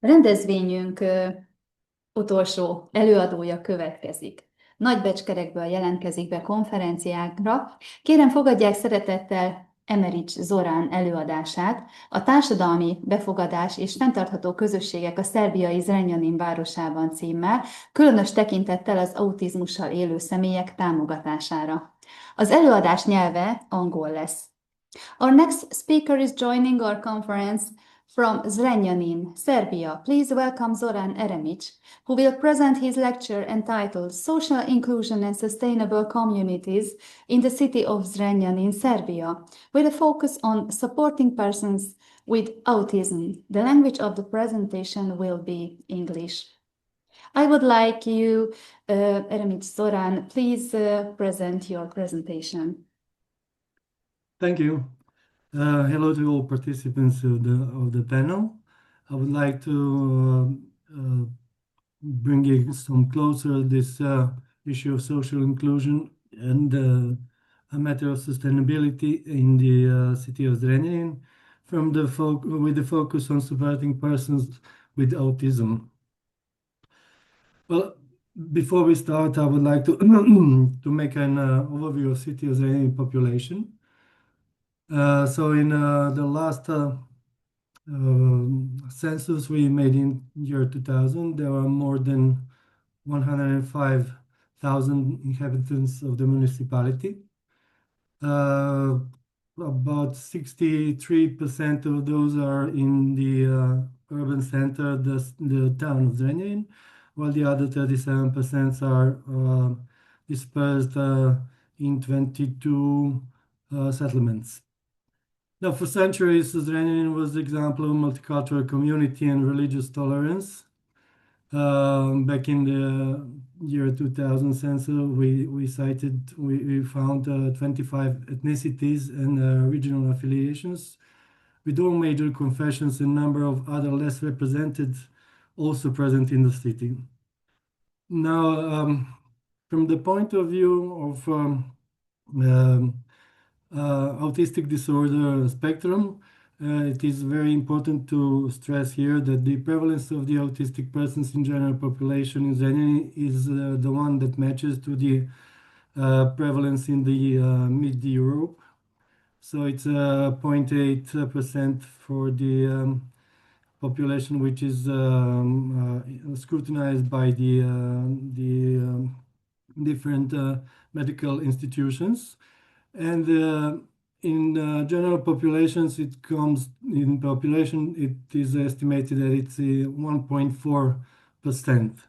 Rendezvényünk utolsó előadója következik. Nagy becskerekből jelentkezik be konferenciákra. Kérem, fogadják szeretettel Eremić Zoran előadását. A Társadalmi, befogadás és fenntartható közösségek a szerbiai Zrenjanin városában címmel, különös tekintettel az autizmussal élő személyek támogatására. Az előadás nyelve angol lesz. Our next speaker is joining our conference from Zrenjanin, Serbia. Please welcome Zoran Eremić, who will present his lecture entitled Social Inclusion and Sustainable Communities in the City of Zrenjanin, Serbia, with a focus on supporting persons with autism. The language of the presentation will be English. I would like you, Eremić Zoran, please present your presentation. Thank you. Hello to all participants of the panel. I would like to bring you some closer this issue of social inclusion and a matter of sustainability in the city of Zrenjanin with the focus on supporting persons with autism. Well, before we start, I would like to to make an overview of city of Zrenjanin population. So in the last census we made in year 2000, there were more than 105,000 inhabitants of the municipality. About 63% of those are in the urban center, the town of Zrenjanin, while the other 37% are dispersed in 22 settlements. Now, for centuries, Zrenjanin was the example of multicultural community and religious tolerance. Back in the year 2000 census, we found 25 ethnicities and regional affiliations, with all major confessions and number of other less represented also present in the city. Now, from the point of view of autistic disorder spectrum, it is very important to stress here that the prevalence of the autistic persons in general population in Zrenjanin is the one that matches to the prevalence in the mid-Europe. So it's 0.8% for the population which is scrutinized by the different medical institutions. And in general populations, it is estimated that it's 1.4%.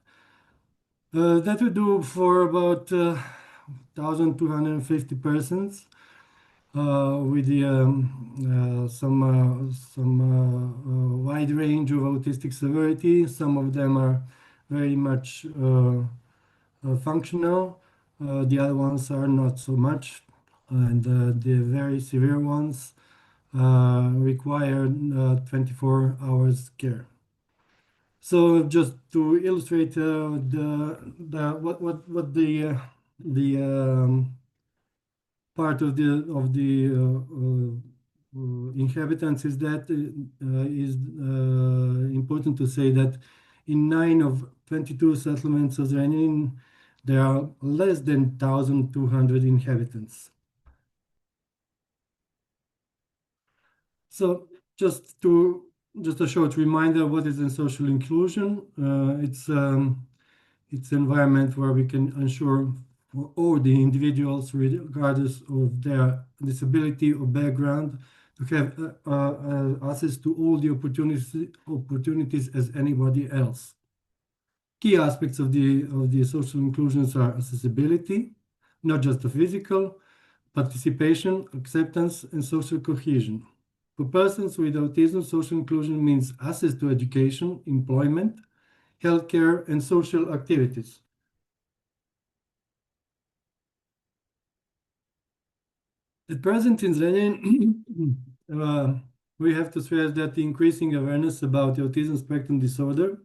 That would do for about 1,250 persons with some wide range of autistic severity. Some of them are very much functional. The other ones are not so much. And the very severe ones require 24 hours care. So just to illustrate what the part of the inhabitants is, that is important to say that in 9 of 22 settlements of Zrenjanin, there are less than 1,200 inhabitants. So just a short reminder, what is in social inclusion? It's an environment where we can ensure for all the individuals, regardless of their disability or background, to have access to all the opportunities as anybody else. Key aspects of the social inclusions are accessibility, not just the physical, participation, acceptance, and social cohesion. For persons with autism, social inclusion means access to education, employment, healthcare, and social activities. At present in Zrenjanin, we have to stress that the increasing awareness about the autism spectrum disorder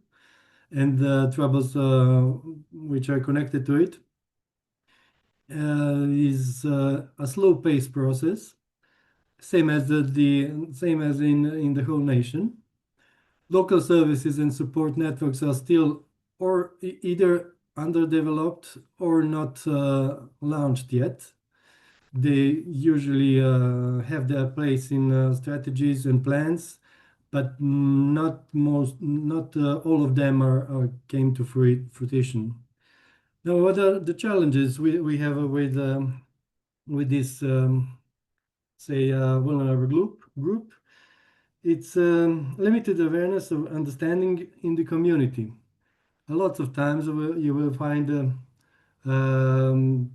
and the troubles which are connected to it is a slow-paced process. Same as in the whole nation. Local services and support networks are still or either underdeveloped or not launched yet. They usually have their place in strategies and plans, but not all of them came to fruition. Now, what are the challenges we have with this say vulnerable group? It's limited awareness of understanding in the community. A lot of times you will find the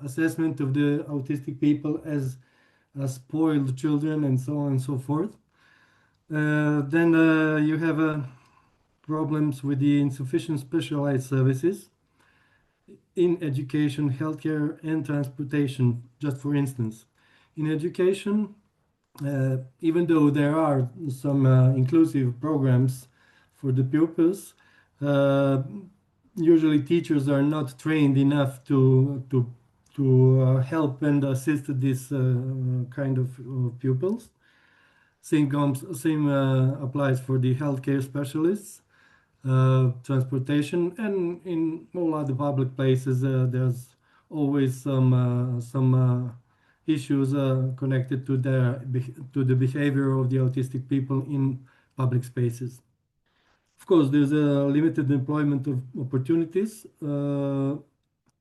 assessment of the autistic people as spoiled children and so on and so forth. Then you have problems with the insufficient specialized services in education, healthcare, and transportation, just for instance. In education, even though there are some inclusive programs for the pupils, usually teachers are not trained enough to help and assist this kind of pupils. Same applies for the healthcare specialists, transportation, and in all other public places. There's always some issues connected to the behavior of the autistic people in public spaces. Of course, there's a limited employment of opportunities.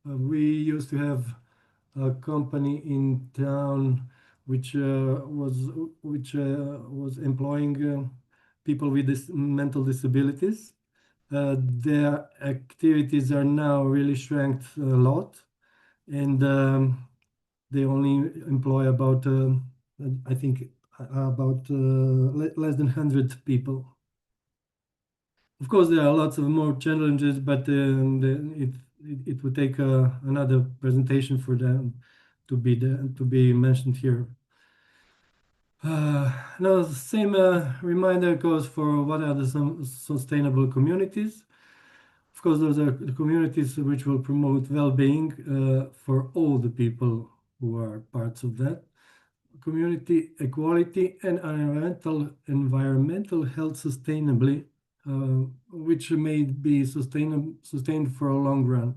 We used to have a company in town which was employing people with mental disabilities. Their activities are now really shrank a lot, and they only employ about I think about less than 100 people. Of course, there are lots of more challenges, but it would take another presentation for them to be mentioned here. Now, the same reminder goes for what are the sustainable communities. Of course, those are the communities which will promote well-being for all the people who are parts of that. Community equality and environmental health sustainably, which may be sustained for a long run.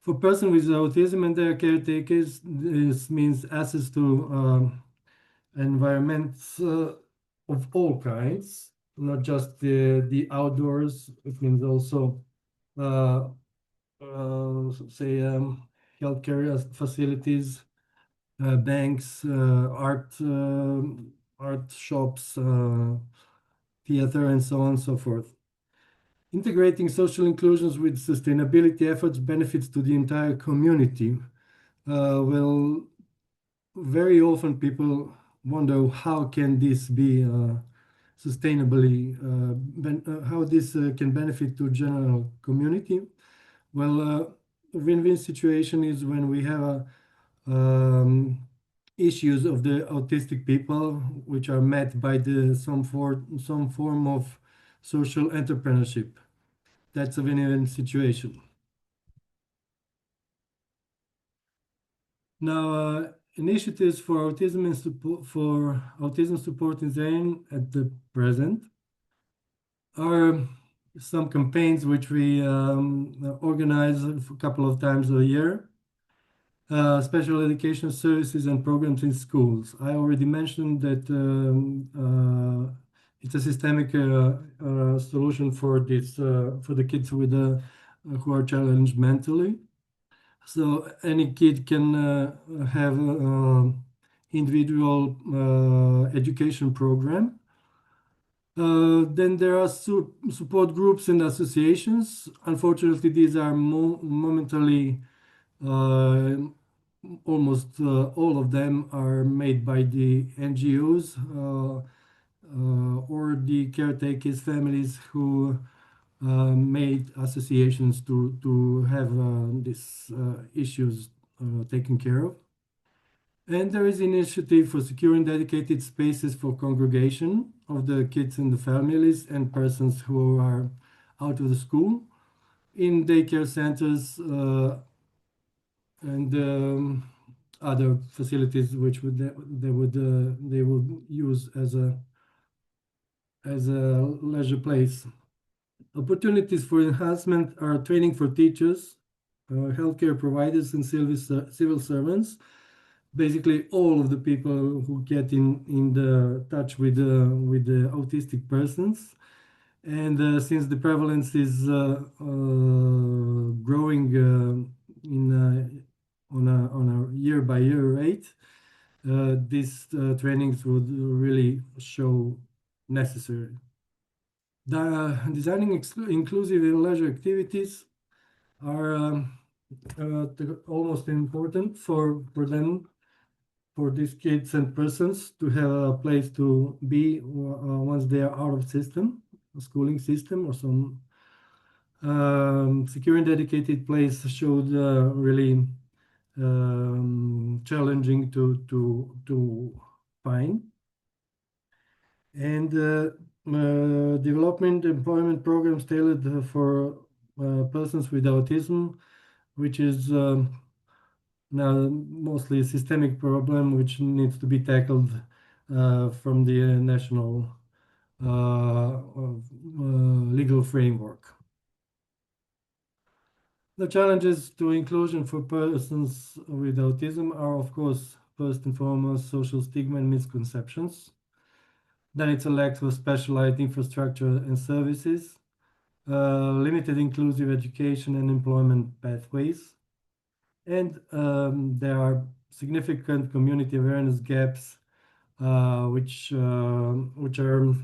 For persons with autism and their caretakers, this means access to environments of all kinds, not just the outdoors. It means also, say, healthcare facilities, banks, art shops, theater, and so on and so forth. Integrating social inclusions with sustainability efforts benefits to the entire community. Well, very often people wonder how can this be sustainably, how this can benefit to general community. Well, a win-win situation is when we have issues of the autistic people, which are met by some form of social entrepreneurship. That's a win-win situation. Now, initiatives for autism and autism support in Zrenjanin at the present are some campaigns which we organize a couple of times a year. Special education services and programs in schools. I already mentioned that it's a systemic solution for this for the kids with who are challenged mentally. So any kid can have individual education program. Then there are support groups and associations. Unfortunately, these are momentarily almost all of them are made by the NGOs or the caretakers families who made associations to have these issues taken care of. And there is initiative for securing dedicated spaces for congregation of the kids and the families and persons who are out of the school in daycare centers and other facilities which they would use as a as a leisure place. Opportunities for enhancement are training for teachers, healthcare providers, and civil servants. Basically, all of the people who get in the touch with the autistic persons. And since the prevalence is growing on a year-by-year rate, these trainings would really show necessary. Designing inclusive and leisure activities are almost important for them, for these kids and persons to have a place to be once they are out of system, a schooling system or some secure and dedicated place showed really challenging to find. And development employment programs tailored for persons with autism, which is now mostly a systemic problem which needs to be tackled from the national legal framework. The challenges to inclusion for persons with autism are, of course, first and foremost, social stigma and misconceptions. Then it's a lack of specialized infrastructure and services, limited inclusive education and employment pathways, and there are significant community awareness gaps, which are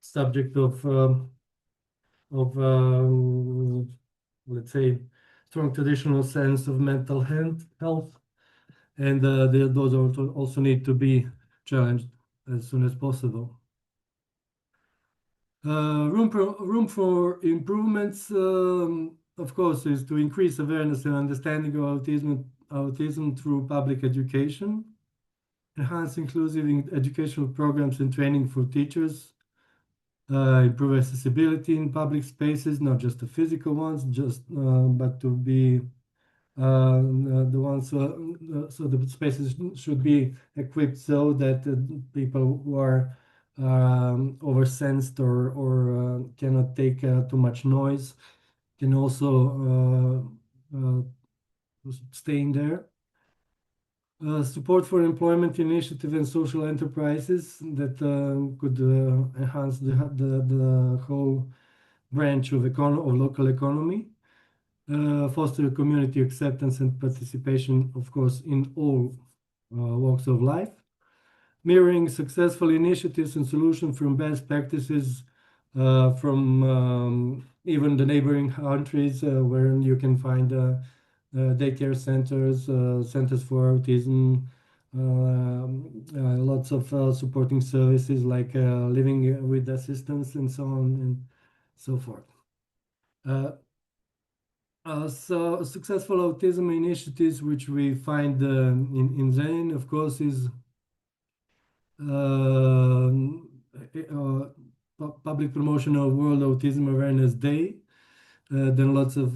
subject of let's say strong traditional sense of mental health, and those also need to be challenged as soon as possible. Room for improvements, of course, is to increase awareness and understanding of autism through public education, enhance inclusive educational programs and training for teachers, improve accessibility in public spaces, not just the physical ones, but to be the ones, so the spaces should be equipped so that people who are oversensed or cannot take too much noise can also stay in there. Support for employment initiative and social enterprises that could enhance the whole branch of local economy. Foster community acceptance and participation, of course, in all walks of life. Mirroring successful initiatives and solutions from best practices from even the neighboring countries where you can find daycare centers, centers for autism, lots of supporting services like living with assistance and so on and so forth. So successful autism initiatives, which we find in Zrenjanin, of course, is public promotion of World Autism Awareness Day. Then lots of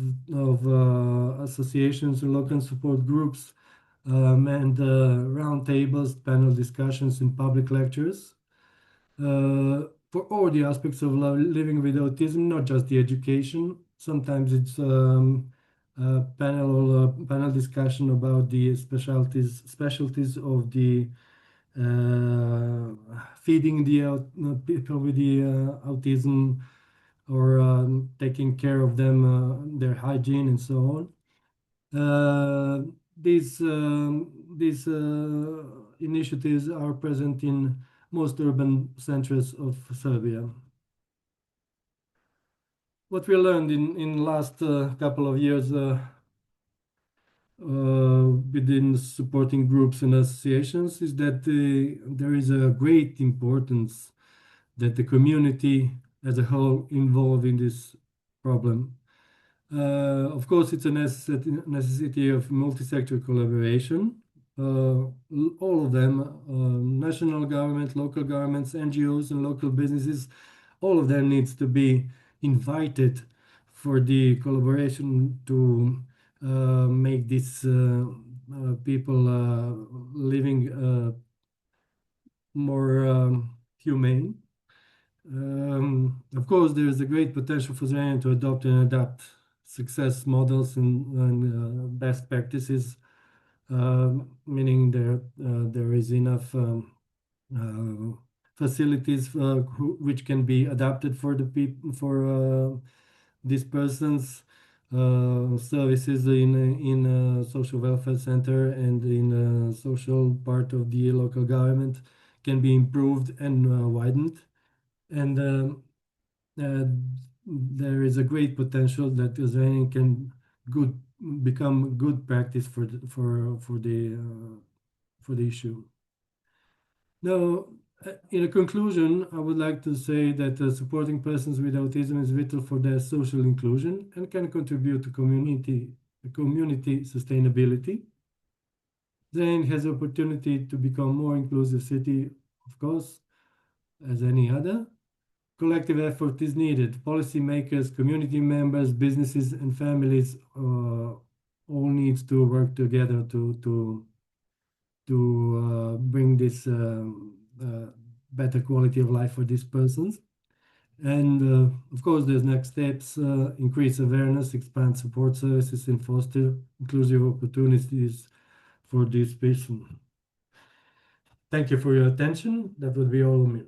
associations and local support groups and roundtables, panel discussions, and public lectures for all the aspects of living with autism, not just the education. Sometimes it's panel discussion about the specialties of the feeding the people with the autism, or taking care of them, their hygiene and so on. These initiatives are present in most urban centers of Serbia. What we learned in last couple of years within supporting groups and associations is that there is a great importance that the community as a whole involved in this problem. Of course, it's a necessity of multi-sector collaboration. All of them, national government, local governments, NGOs, and local businesses, all of them needs to be invited for the collaboration to make these people living more humane. Of course, there is a great potential for Zrenjanin to adopt and adapt success models and best practices, meaning there is enough facilities which can be adapted for the people for these persons. Services in a social welfare center and in a social part of the local government can be improved and widened. And there is a great potential that Zrenjanin can become good practice for the issue. Now, in a conclusion, I would like to say that supporting persons with autism is vital for their social inclusion and can contribute to community sustainability. Zrenjanin has the opportunity to become a more inclusive city, of course, as any other. Collective effort is needed. Policymakers, community members, businesses, and families all need to work together to bring this better quality of life for these persons. And of course, there's next steps: increase awareness, expand support services, and foster inclusive opportunities for these persons. Thank you for your attention. That would be all of me.